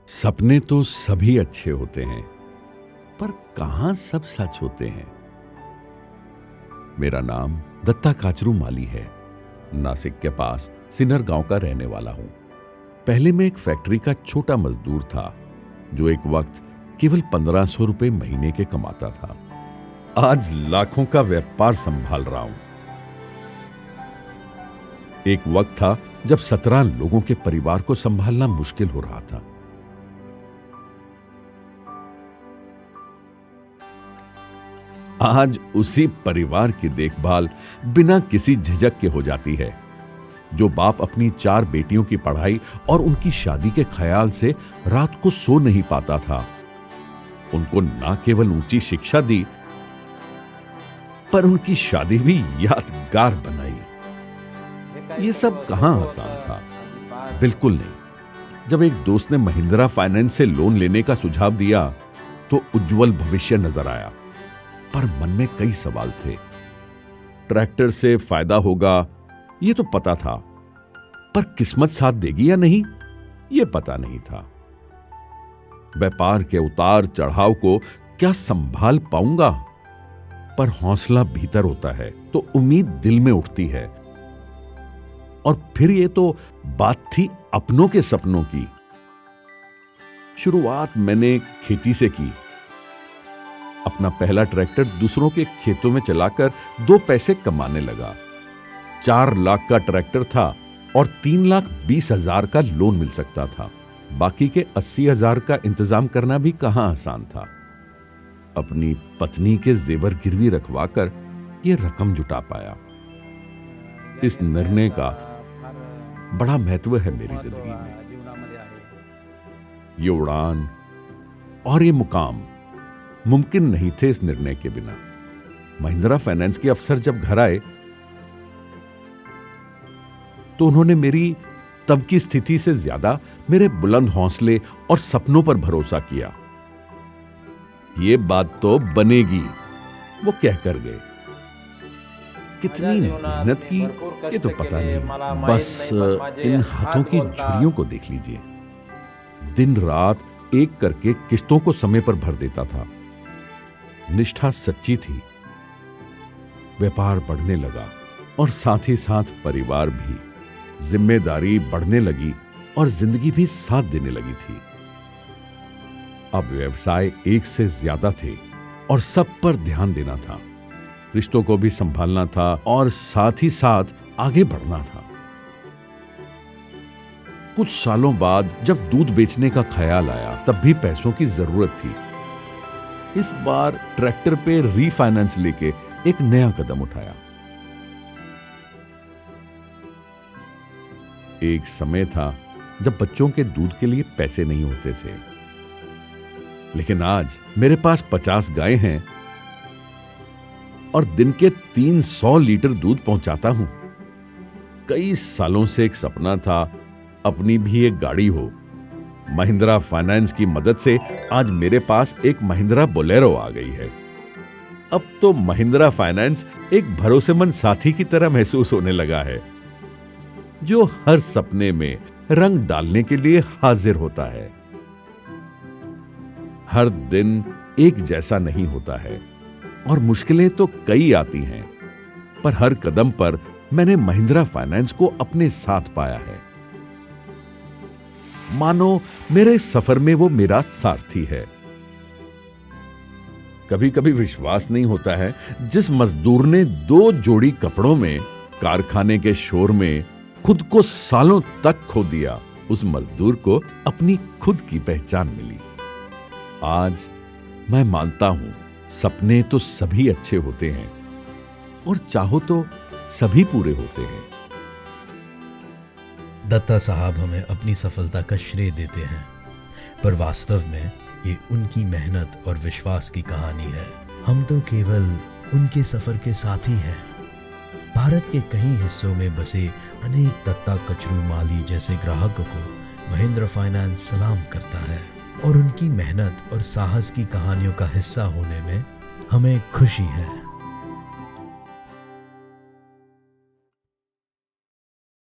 सपने तो सभी अच्छे होते हैं, पर कहां सब सच होते हैं। मेरा नाम दत्ता काचरू माली है। नासिक के पास सिन्नर गांव का रहने वाला हूं। पहले मैं एक फैक्ट्री का छोटा मजदूर था, जो एक वक्त केवल 1500 रुपए महीने के कमाता था। आज लाखों का व्यापार संभाल रहा हूं। एक वक्त था जब 17 लोगों के परिवार को संभालना मुश्किल हो रहा था। आज उसी परिवार की देखभाल बिना किसी झिझक के हो जाती है। जो बाप अपनी 4 बेटियों की पढ़ाई और उनकी शादी के ख्याल से रात को सो नहीं पाता था, उनको ना केवल ऊंची शिक्षा दी, पर उनकी शादी भी यादगार बनाई। ये सब कहां आसान था? बिल्कुल नहीं। जब एक दोस्त ने महिंद्रा फाइनेंस से लोन लेने का सुझाव दिया, तो उज्जवल भविष्य नजर आया, पर मन में कई सवाल थे। ट्रैक्टर से फायदा होगा, ये तो पता था, पर किस्मत साथ देगी या नहीं, ये पता नहीं था। व्यापार के उतार चढ़ाव को क्या संभाल पाऊंगा? पर हौसला भीतर होता है तो उम्मीद दिल में उठती है। और फिर ये तो बात थी अपनों के सपनों की। शुरुआत मैंने खेती से की। अपना पहला ट्रैक्टर दूसरों के खेतों में चलाकर 2 पैसे कमाने लगा। 4 लाख का ट्रैक्टर था और 3,20,000 का लोन मिल सकता था। बाकी के 80,000 का इंतजाम करना भी कहां आसान था। अपनी पत्नी के जेवर गिरवी रखवाकर यह रकम जुटा पाया। इस निर्णय का बड़ा महत्व है मेरी जिंदगी में। ये उड़ान और ये मुकाम मुमकिन नहीं थे इस निर्णय के बिना। महिंद्रा फाइनेंस के अफसर जब घर आए, तो उन्होंने मेरी तब की स्थिति से ज्यादा मेरे बुलंद हौसले और सपनों पर भरोसा किया। ये बात तो बनेगी, वो कहकर गए। कितनी मेहनत की ये तो पता नहीं, बस इन हाथों की झुर्रियों को देख लीजिए। दिन रात एक करके किस्तों को समय पर भर देता था। निष्ठा सच्ची थी। व्यापार बढ़ने लगा और साथ ही साथ परिवार भी। जिम्मेदारी बढ़ने लगी और जिंदगी भी साथ देने लगी थी। अब व्यवसाय एक से ज्यादा थे और सब पर ध्यान देना था। रिश्तों को भी संभालना था और साथ ही साथ आगे बढ़ना था। कुछ सालों बाद जब दूध बेचने का ख्याल आया, तब भी पैसों की जरूरत थी। इस बार ट्रैक्टर पे रीफाइनेंस लेके एक नया कदम उठाया। एक समय था जब बच्चों के दूध के लिए पैसे नहीं होते थे, लेकिन आज मेरे पास 50 गायें हैं और दिन के 300 लीटर दूध पहुंचाता हूं। कई सालों से एक सपना था, अपनी भी एक गाड़ी हो। महिंद्रा फाइनेंस की मदद से आज मेरे पास एक महिंद्रा बोलेरो आ गई है। अब तो महिंद्रा फाइनेंस एक भरोसेमंद साथी की तरह महसूस होने लगा है, जो हर सपने में रंग डालने के लिए हाजिर होता है। हर दिन एक जैसा नहीं होता है और मुश्किलें तो कई आती हैं, पर हर कदम पर मैंने महिंद्रा फाइनेंस को अपने साथ पाया है। मानो मेरे सफर में वो मेरा सारथी है। कभी कभी विश्वास नहीं होता है, जिस मजदूर ने 2 जोड़ी कपड़ों में कारखाने के शोर में खुद को सालों तक खो दिया, उस मजदूर को अपनी खुद की पहचान मिली। आज मैं मानता हूं, सपने तो सभी अच्छे होते हैं और चाहो तो सभी पूरे होते हैं। दत्ता साहब हमें अपनी सफलता का श्रेय देते हैं, पर वास्तव में ये उनकी मेहनत और विश्वास की कहानी है। हम तो केवल उनके सफर के साथी हैं। भारत के कई हिस्सों में बसे अनेक दत्ता कचरू माली जैसे ग्राहकों को महिंद्रा फाइनेंस सलाम करता है और उनकी मेहनत और साहस की कहानियों का हिस्सा होने में हमें खुशी है।